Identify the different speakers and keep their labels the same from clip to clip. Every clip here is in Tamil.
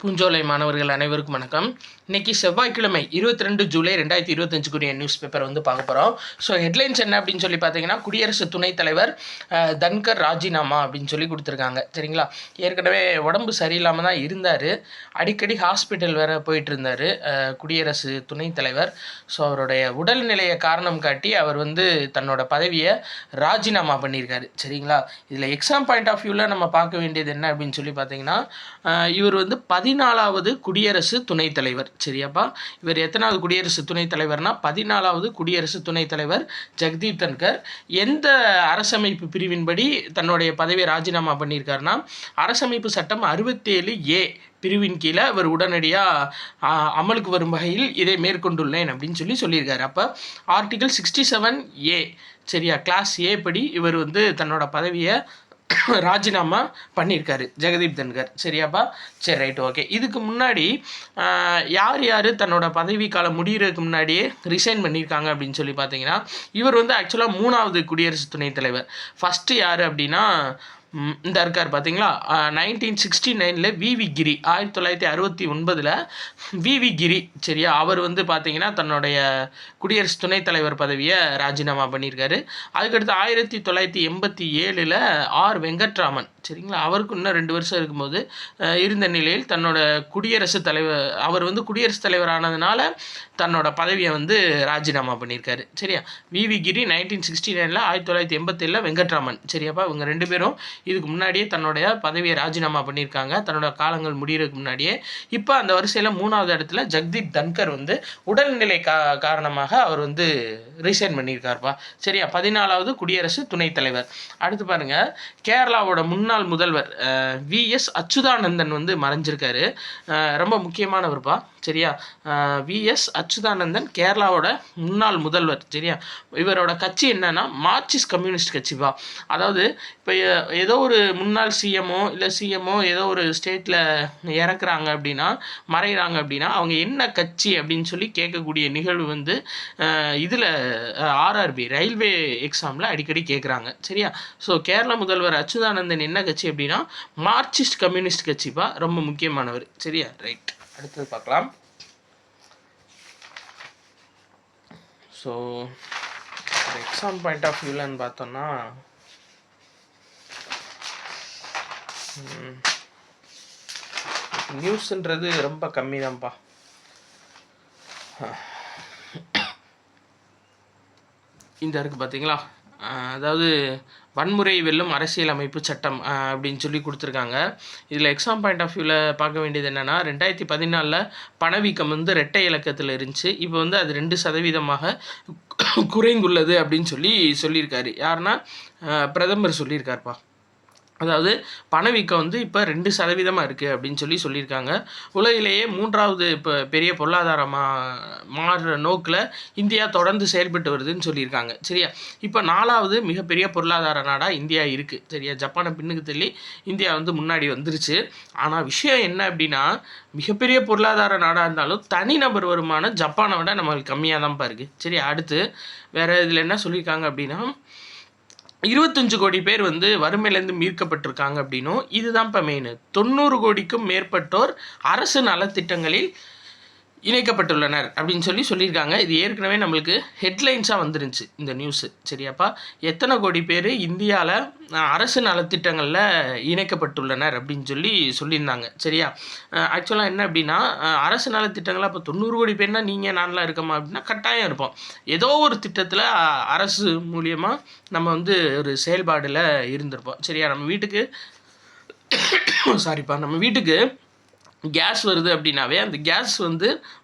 Speaker 1: பூஞ்சோலை மாணவர்கள் அனைவருக்கும் வணக்கம். இன்றைக்கி செவ்வாய்க்கிழமை 22 ஜூலை 2025 நியூஸ் பேப்பர் பார்க்க போகிறோம். ஸோ ஹெட்லைன்ஸ் என்ன அப்படின்னு சொல்லி பார்த்தீங்கன்னா, குடியரசு துணைத் தலைவர் தன்கர் ராஜினாமா அப்படின்னு சொல்லி கொடுத்துருக்காங்க. சரிங்களா, ஏற்கனவே உடம்பு சரியில்லாமல் தான் இருந்தார், அடிக்கடி ஹாஸ்பிட்டல் வேறு போயிட்டு இருந்தார் குடியரசு துணைத் தலைவர். ஸோ அவருடைய உடல்நிலையை காரணம் காட்டி அவர் தன்னோட பதவியை ராஜினாமா பண்ணியிருக்காரு. சரிங்களா, இதில் எக்ஸாம் பாயிண்ட் ஆஃப் வியூவில் நம்ம பார்க்க வேண்டியது என்ன அப்படின்னு சொல்லி பார்த்தீங்கன்னா, இவர் 14வது குடியரசு துணைத் தலைவர். சரியாப்பா, இவர் எத்தனாவது குடியரசு துணைத் தலைவர்னா 14வது குடியரசு துணைத் தலைவர் ஜெகதீப் தன்கர். எந்த அரசமைப்பு பிரிவின்படி தன்னுடைய பதவியை ராஜினாமா பண்ணியிருக்காருன்னா, அரசமைப்பு சட்டம் 67A பிரிவின் கீழே இவர் உடனடியாக அமலுக்கு வரும் வகையில் இதை மேற்கொண்டுள்ளேன் அப்படின்னு சொல்லியிருக்காரு. அப்போ ஆர்டிகல் 67A சரியா, கிளாஸ் ஏ படி இவர் தன்னோட பதவியை ராஜினாமா பண்ணியிருக்காரு ஜெகதீப் தன்கர். சரியாப்பா, சரி ரைட் ஓகே. இதுக்கு முன்னாடி யார் தன்னோட பதவி காலம் முடிகிறதுக்கு முன்னாடியே ரிசைன் பண்ணியிருக்காங்க அப்படின்னு சொல்லி பார்த்தீங்கன்னா, இவர் ஆக்சுவலாக 3வது குடியரசு துணைத் தலைவர். ஃபஸ்ட்டு யார் அப்படின்னா இந்த இருக்கார் பார்த்தீங்களா, 1969 விவி கிரி, 1969 விவி கிரி. சரியா, அவர் பார்த்தீங்கன்னா தன்னுடைய குடியரசு துணைத் தலைவர் பதவியை ராஜினாமா பண்ணியிருக்காரு. அதுக்கடுத்து 1987 ஆர் வெங்கட்ராமன். சரிங்களா, அவருக்கு இன்னும் 2 வருஷம் இருக்கும்போது இருந்த நிலையில் தன்னோட குடியரசுத் தலைவர் அவர் குடியரசுத் தலைவர் ஆனதுனால தன்னோட பதவியை ராஜினாமா பண்ணியிருக்காரு. சரியா, விவி கிரி 1969, 1987 வெங்கட்ராமன். சரியாப்பா, இவங்க 2 பேரும் இதுக்கு முன்னாடியே தன்னுடைய பதவியை ராஜினாமா பண்ணியிருக்காங்க, தன்னோட காலங்கள் முடிகிறதுக்கு முன்னாடியே. இப்போ அந்த வரிசையில் 3வது இடத்துல ஜெகதீப் தன்கர் உடல்நிலை காரணமாக அவர் ரிசைன் பண்ணியிருக்காருப்பா. சரியா, 14வது குடியரசு துணைத் தலைவர். அடுத்து பாருங்க, கேரளாவோட முன்னாள் முதல்வர் VS அச்சுதானந்தன் மறைஞ்சிருக்காரு. ரொம்ப முக்கியமானவர்ப்பா. சரியா, VS அச்சுதானந்தன் கேரளாவோட முன்னாள் முதல்வர். சரியா, இவரோட கட்சி என்னன்னா மார்க்சிஸ்ட் கம்யூனிஸ்ட் கட்சிப்பா. அதாவது இப்போ ஏதோ ஒரு முன்னாள் சிஎம்ஓ இல்லை சிஎம்ஓ ஏதோ ஒரு ஸ்டேட்டில் இறக்குறாங்க அப்படின்னா, மறைகிறாங்க அப்படின்னா, அவங்க என்ன கட்சி அப்படின்னு சொல்லி கேட்கக்கூடிய நிகழ்வு இதில் RRB ரயில்வே எக்ஸாமில் அடிக்கடி கேட்குறாங்க. சரியா, ஸோ கேரள முதல்வர் அச்சுதானந்தன் என்ன கட்சி அப்படின்னா மார்க்சிஸ்ட் கம்யூனிஸ்ட் கட்சிப்பா, ரொம்ப முக்கியமானவர். சரியா, ரைட். அடுத்தது பார்க்கலாம். ஸோ எக்ஸாம் பாயிண்ட் ஆஃப் வியூலன்னு பார்த்தோம்னா, நியூஸ்ன்றது ரொம்ப கம்மி தான்ப்பா. இந்த இருக்குது பார்த்தீங்களா, அதாவது வன்முறை வெல்லும் அரசியலமைப்பு சட்டம் அப்படின்னு சொல்லி கொடுத்துருக்காங்க. இதில் எக்ஸாம் பாயிண்ட் ஆஃப் வியூவில் பார்க்க வேண்டியது என்னென்னா, 2014 பணவீக்கம் இரட்டை இலக்கத்தில் இருந்துச்சு. இப்போ அது 2% குறைந்துள்ளது அப்படின்னு சொல்லியிருக்காரு. யாருன்னா பிரதமர் சொல்லியிருக்காருப்பா. அதாவது பணவீக்கம் இப்போ 2% இருக்குது அப்படின்னு சொல்லியிருக்காங்க. உலகிலேயே 3வது இப்போ பெரிய பொருளாதாரமாக மாறுற நோக்கில் இந்தியா தொடர்ந்து செயல்பட்டு வருதுன்னு சொல்லியிருக்காங்க. சரியா, இப்போ 4வது மிகப்பெரிய பொருளாதார நாடாக இந்தியா இருக்குது. சரியா, ஜப்பானை பின்னுக்கு தள்ளி இந்தியா முன்னாடி வந்துருச்சு. ஆனால் விஷயம் என்ன அப்படின்னா, மிகப்பெரிய பொருளாதார நாடாக இருந்தாலும் தனிநபர் வருமானம் ஜப்பானை விட நம்மளுக்கு கம்மியாக தான்ப்பா இருக்குது. சரி, அடுத்து வேறு இதில் என்ன சொல்லியிருக்காங்க அப்படின்னா, 25 கோடி பேர் வறுமையிலேருந்து மீட்கப்பட்டிருக்காங்க அப்படின்னும், இதுதான் இப்போ மெயின். 90 கோடிக்கும் மேற்பட்டோர் அரசு நலத்திட்டங்களில் இணைக்கப்பட்டுள்ளனர் அப்படின்னு சொல்லியிருக்காங்க. இது ஏற்கனவே நம்மளுக்கு ஹெட்லைன்ஸாக வந்துருந்துச்சு இந்த நியூஸு. சரியாப்பா, எத்தனை கோடி பேர் இந்தியாவில் அரசு நலத்திட்டங்களில் இணைக்கப்பட்டுள்ளனர் அப்படின்னு சொல்லியிருந்தாங்க. சரியா, ஆக்சுவலாக என்ன அப்படின்னா, அரசு நலத்திட்டங்களாக இப்போ 90 கோடி பேர்னா நீங்கள் நான்லாம் இருக்கோமா அப்படின்னா கட்டாயம் இருப்போம். ஏதோ ஒரு திட்டத்தில் அரசு மூலியமாக நம்ம ஒரு செயல்பாடில் இருந்திருப்போம். சரியா, நம்ம வீட்டுக்கு கேஸ் வருது அப்படின்னாவே அந்த கேஸ்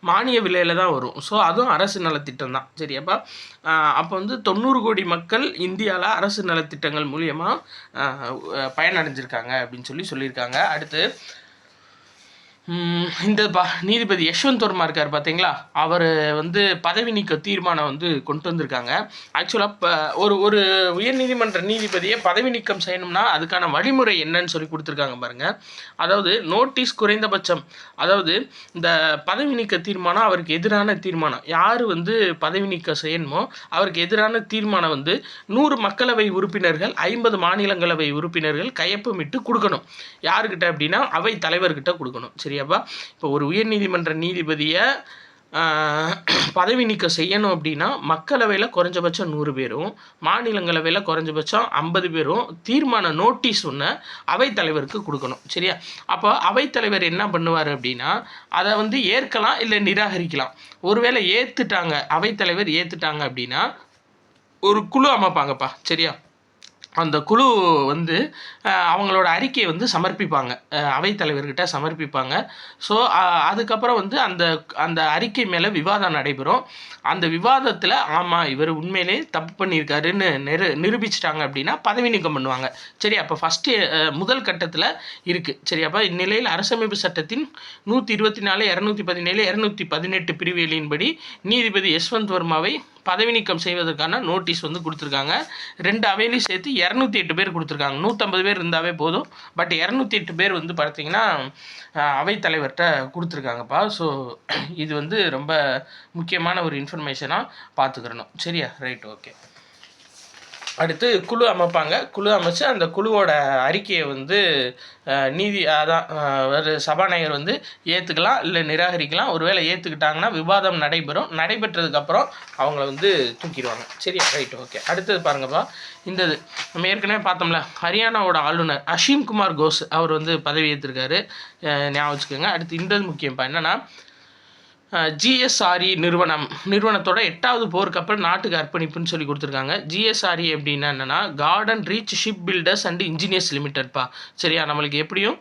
Speaker 1: மானிய விலையில் தான் வரும். ஸோ அதுவும் அரசு நலத்திட்டம் தான். சரியாப்பா, அப்போ 90 கோடி மக்கள் இந்தியாவில் அரசு நலத்திட்டங்கள் மூலியமாக பயனடைஞ்சிருக்காங்க அப்படின்னு சொல்லியிருக்காங்க. அடுத்து இந்த நீதிபதி யஷ்வந்த் வர்மா இருக்கார் பார்த்தீங்களா, அவர் பதவி நீக்க தீர்மானம் கொண்டு வந்திருக்காங்க. ஆக்சுவலாக இப்போ ஒரு உயர்நீதிமன்ற நீதிபதியை பதவி நீக்கம் செய்யணும்னா அதுக்கான வழிமுறை என்னன்னு சொல்லி கொடுத்துருக்காங்க பாருங்கள். அதாவது நோட்டீஸ் குறைந்தபட்சம், அதாவது இந்த பதவி நீக்க தீர்மானம் அவருக்கு எதிரான தீர்மானம், யார் பதவி நீக்கம் செய்யணுமோ அவருக்கு எதிரான தீர்மானம் 100 மக்களவை உறுப்பினர்கள் 50 மாநிலங்களவை உறுப்பினர்கள் கையொப்பமிட்டு கொடுக்கணும். யாருக்கிட்ட அப்படின்னா அவை தலைவர்கிட்ட கொடுக்கணும். சரி, சரியாப்பா. இப்போ ஒரு உயர்நீதிமன்ற நீதிபதியை பதவி நீக்கம் செய்யணும் அப்படின்னா மக்களவையில் குறைஞ்சபட்சம் 100 பேரும், மாநிலங்களவையில் குறைஞ்சபட்சம் 50 பேரும் தீர்மான நோட்டீஸ் ஒன்று அவைத்தலைவருக்கு கொடுக்கணும். சரியா? அப்போ அவைத்தலைவர் என்ன பண்ணுவார் அப்படின்னா அதை வந்து ஏற்கலாம் இல்லை நிராகரிக்கலாம். ஒருவேளை ஏற்றுட்டாங்க, அவைத்தலைவர் ஏற்றுட்டாங்க அப்படின்னா ஒரு குழு அமைப்பாங்கப்பா. சரியா? அந்த குழு வந்து அவங்களோட அறிக்கையை வந்து சமர்ப்பிப்பாங்க, அவைத்தலைவர்கிட்ட சமர்ப்பிப்பாங்க. ஸோ அதுக்கப்புறம் வந்து அந்த அந்த அறிக்கை மேலே விவாதம் நடைபெறும். அந்த விவாதத்தில் ஆமாம் இவர் உண்மையிலே தப்பு பண்ணியிருக்காருன்னு நிரூபிச்சிட்டாங்க அப்படின்னா பதவி நீக்கம் பண்ணுவாங்க. சரி, அப்போ ஃபஸ்ட்டு முதல் கட்டத்தில் இருக்குது. சரி, அப்போ இந்நிலையில் அரசமைப்பு சட்டத்தின் 124, 217, 218 பிரிவுகளின்படி நீதிபதி யஷ்வந்த் வர்மாவை பதவி நீக்கம் செய்வதற்கான நோட்டீஸ் வந்து கொடுத்துருக்காங்க. 2 அவையிலையும் சேர்த்து 208 பேர் கொடுத்துருக்காங்க. 150 பேர் இருந்தாவே போதும். பட் 208 பேர் வந்து பார்த்தீங்கன்னா அவைத்தலைவர்கிட்ட கொடுத்துருக்காங்கப்பா. ஸோ இது வந்து ரொம்ப முக்கியமான ஒரு இன்ஃபர்மேஷனாக பார்த்துக்கிறணும். சரியா? Right, okay. அடுத்து குழு அமைப்பாங்க. குழு அமைச்சு அந்த குழுவோட அறிக்கையை வந்து ஒரு சபாநாயகர் வந்து ஏற்றுக்கலாம் இல்லை நிராகரிக்கலாம். ஒருவேளை ஏற்றுக்கிட்டாங்கன்னா விவாதம் நடைபெறும். நடைபெற்றதுக்கப்புறம் அவங்கள வந்து தூக்கிடுவாங்க. சரியா? Right, okay. அடுத்தது பாருங்கப்பா, இந்த நம்ம ஏற்கனவே பார்த்தோம்ல, ஹரியானாவோட ஆளுநர் அஷீம் குமார் கோஸ் அவர் வந்து பதவி ஏற்றிருக்காரு, ஞாபகம் வச்சுக்கோங்க. அடுத்து இந்த முக்கியப்பா என்னென்னா, ஜிஎஸ்ஆர்இ நிறுவனத்தோட 8வது போர்க்கப்பல் நாட்டுக்கு அர்ப்பணிப்புன்னு சொல்லி கொடுத்துருக்காங்க. ஜிஎஸ்ஆர்இ அப்படின்னா என்னென்னா garden reach ship builders and engineers லிமிடெட்ப்பா. சரியா? நம்மளுக்கு எப்படியும்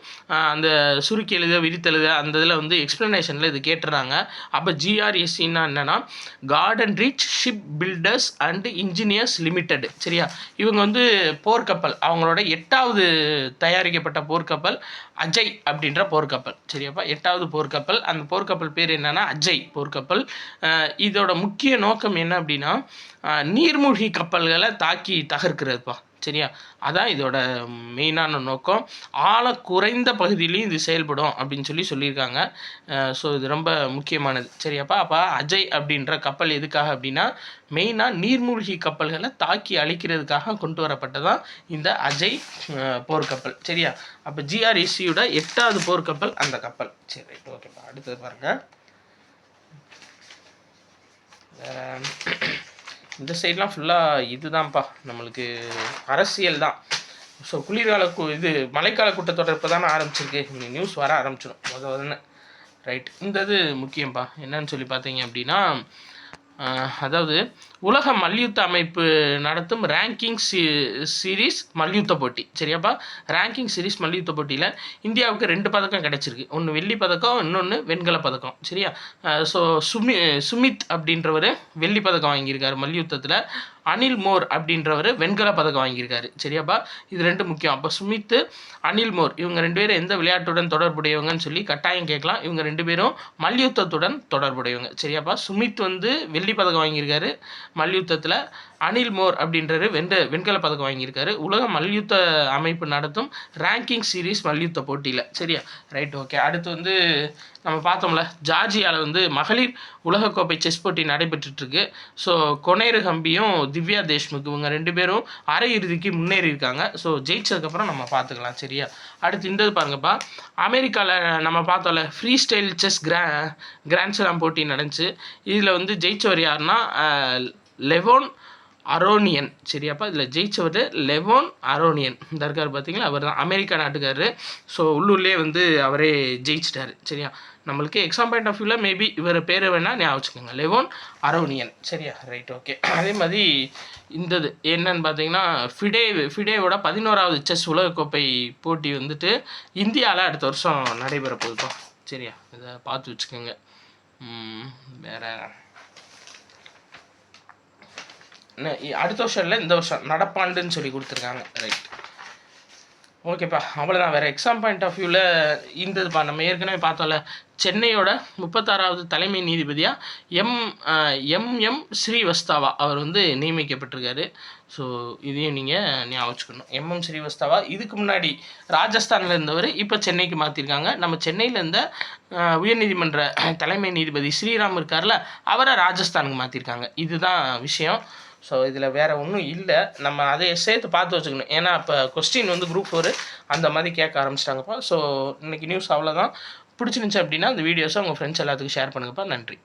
Speaker 1: அந்த சுருக்கி எழுத விரித்தெழுத அந்த இதில் வந்து எக்ஸ்ப்ளனேஷனில் இது கேட்டுறாங்க. அப்போ ஜிஆர்எஸ்சின்னா என்னென்னா garden reach ship builders and engineers limited. சரியா? இவங்க வந்து போர்க்கப்பல், அவங்களோட 8வது தயாரிக்கப்பட்ட போர்க்கப்பல் அஜய் அப்படின்ற போர்க்கப்பல். சரியாப்பா? 8வது போர்க்கப்பல். அந்த போர்க்கப்பல் பேர் என்னென்னா அஜய் போர்க்கப்பல். இதோட முக்கிய நோக்கம் என்ன அப்படின்னா நீர்மூழ்கி கப்பல்களை தாக்கி தகர்க்கிறதுப்பா. சரியா? அதான் இதோட மெயினான நோக்கம். ஆழ குறைந்த பகுதியிலையும் இது செயல்படும் அப்படின்னு சொல்லியிருக்காங்க. ஸோ இது ரொம்ப முக்கியமானது. சரியாப்பா? அப்போ அஜய் அப்படின்ற கப்பல் எதுக்காக அப்படின்னா மெயினாக நீர்மூழ்கி கப்பல்களை தாக்கி அழிக்கிறதுக்காக கொண்டு வரப்பட்டதான் இந்த அஜய் போர்க்கப்பல். சரியா? அப்போ ஜிஆர்இசியோட 8வது போர்க்கப்பல் அந்த கப்பல். சரி, ரைட், ஓகேப்பா. அடுத்தது பாருங்கள், இந்த சைட்லாம் ஃபுல்லாக இதுதான்ப்பா, நம்மளுக்கு அரசியல் தான். ஸோ குளிர்கால இது மழைக்கால கூட்டத்தொடர் இப்போ தானே ஆரம்பிச்சிருக்கு, இந்த நியூஸ் வர ஆரம்பிச்சிடும் முதல்ல. ரைட், இந்த இது முக்கியம்ப்பா. என்னன்னு சொல்லி பார்த்தீங்க அப்படின்னா அதாவது உலக மல்யுத்த அமைப்பு நடத்தும் ரேங்கிங் சீரீஸ் மல்யுத்த போட்டி. சரியாப்பா? ரேங்கிங் சீரீஸ் மல்யுத்த போட்டியில் இந்தியாவுக்கு 2 பதக்கம் கிடச்சிருக்கு. ஒன்று வெள்ளி பதக்கம், இன்னொன்று வெண்கல பதக்கம். சரியா? ஸோ சுமித் அப்படின்றவர் வெள்ளி பதக்கம் வாங்கியிருக்காரு மல்யுத்தத்தில். அனில் மோர் அப்படின்றவர் வெண்கல பதக்கம் வாங்கியிருக்காரு. சரியாப்பா? இது 2 முக்கியம். அப்போ சுமித், அனில் மோர் இவங்க 2 பேரும் எந்த விளையாட்டுடன் தொடர்புடையவங்கன்னு சொல்லி கட்டாயம் கேட்கலாம். இவங்க 2 பேரும் மல்யுத்தத்துடன் தொடர்புடையவங்க. சரியாப்பா? சுமித் வந்து வெள்ளி பதக்கம் வாங்கியிருக்காரு மல்யுத்தத்தில். அனில் மோர் அப்படின்றது வெண்கல பதக்கம் வாங்கியிருக்காரு உலக மல்யுத்த அமைப்பு நடத்தும் ரேங்கிங் சீரீஸ் மல்யுத்த போட்டியில். சரியா? Right, okay. அடுத்து வந்து நம்ம பார்த்தோம்ல, ஜார்ஜியாவில் வந்து மகளிர் உலகக்கோப்பை செஸ் போட்டி நடைபெற்றுருக்கு. ஸோ கொனேரு ஹம்பியும் திவ்யா தேஷ்முக் இவங்க 2 பேரும் அரையிறுதிக்கு முன்னேறியிருக்காங்க. ஸோ ஜெயிச்சதுக்கப்புறம் நம்ம பார்த்துக்கலாம். சரியா? அடுத்து இந்த பாருங்கப்பா, அமெரிக்காவில் நம்ம பார்த்தோம்ல freestyle chess grand slam போட்டி நடந்துச்சு. இதில் வந்து ஜெயிச்சவர் யாருன்னா லெவோன் அரோனியன். சரியாப்பா? இதில் ஜெயிச்சவர் லெவோன் அரோனியன் இந்த இருக்கார் பார்த்தீங்களா, அவர் தான் அமெரிக்கா நாட்டுக்காரரு. ஸோ உள்ளூர்லேயே வந்து அவரே ஜெயிச்சிட்டாரு. சரியா? நம்மளுக்கு எக்ஸாம் பாயிண்ட் ஆஃப் வியூவில் மேபி இவர் பேர் வேணால் ஞாபகம் வச்சுக்கோங்க, லெவோன் அரோனியன். சரியா? Right, okay. அதே மாதிரி இந்தது என்னன்னு பார்த்தீங்கன்னா ஃபிடேவோட 11வது செஸ் உலகக்கோப்பை போட்டி வந்துட்டு இந்தியாவில் அடுத்த வருஷம் நடைபெற போகுதுப்பா. சரியா? இதை பார்த்து வச்சுக்கோங்க. வேறு அடுத்த வருஷம் இல்லை, இந்த வருஷம் நடப்பாண்டுன்னு சொல்லி கொடுத்துருக்காங்க. ரைட், ஓகேப்பா. அவ்வளோதான். வேறு எக்ஸாம் பாயிண்ட் ஆஃப் வியூவில் இந்ததுப்பா நம்ம ஏற்கனவே பார்த்தோம்ல, சென்னையோட 36வது தலைமை நீதிபதியாக எம் ஸ்ரீவஸ்தவா அவர் வந்து நியமிக்கப்பட்டிருக்காரு. ஸோ இதையும் நீங்கள் ஞாபகம் வச்சுக்கணும். எம் ஸ்ரீவஸ்தவா இதுக்கு முன்னாடி ராஜஸ்தானில் இருந்தவர், இப்போ சென்னைக்கு மாற்றிருக்காங்க. நம்ம சென்னையில் இருந்த உயர்நீதிமன்ற தலைமை நீதிபதி ஸ்ரீராம் இருக்கார்ல, அவரை ராஜஸ்தானுக்கு மாற்றிருக்காங்க. இதுதான் விஷயம். ஸோ இதில் வேறு ஒன்றும் இல்லை, நம்ம அதை சேர்த்து பார்த்து வச்சுக்கணும். ஏன்னா இப்போ கொஸ்டின் வந்து குரூப் 4 அந்த மாதிரி கேட்க ஆரம்பிச்சிட்டாங்கப்பா. ஸோ இன்றைக்கி நியூஸ் அவ்வளோதான். பிடிச்சிருந்துச்சு அப்படின்னா அந்த வீடியோஸை உங்கள் ஃப்ரெண்ட்ஸ் எல்லாத்துக்கும் ஷேர் பண்ணுங்கப்பா. நன்றி.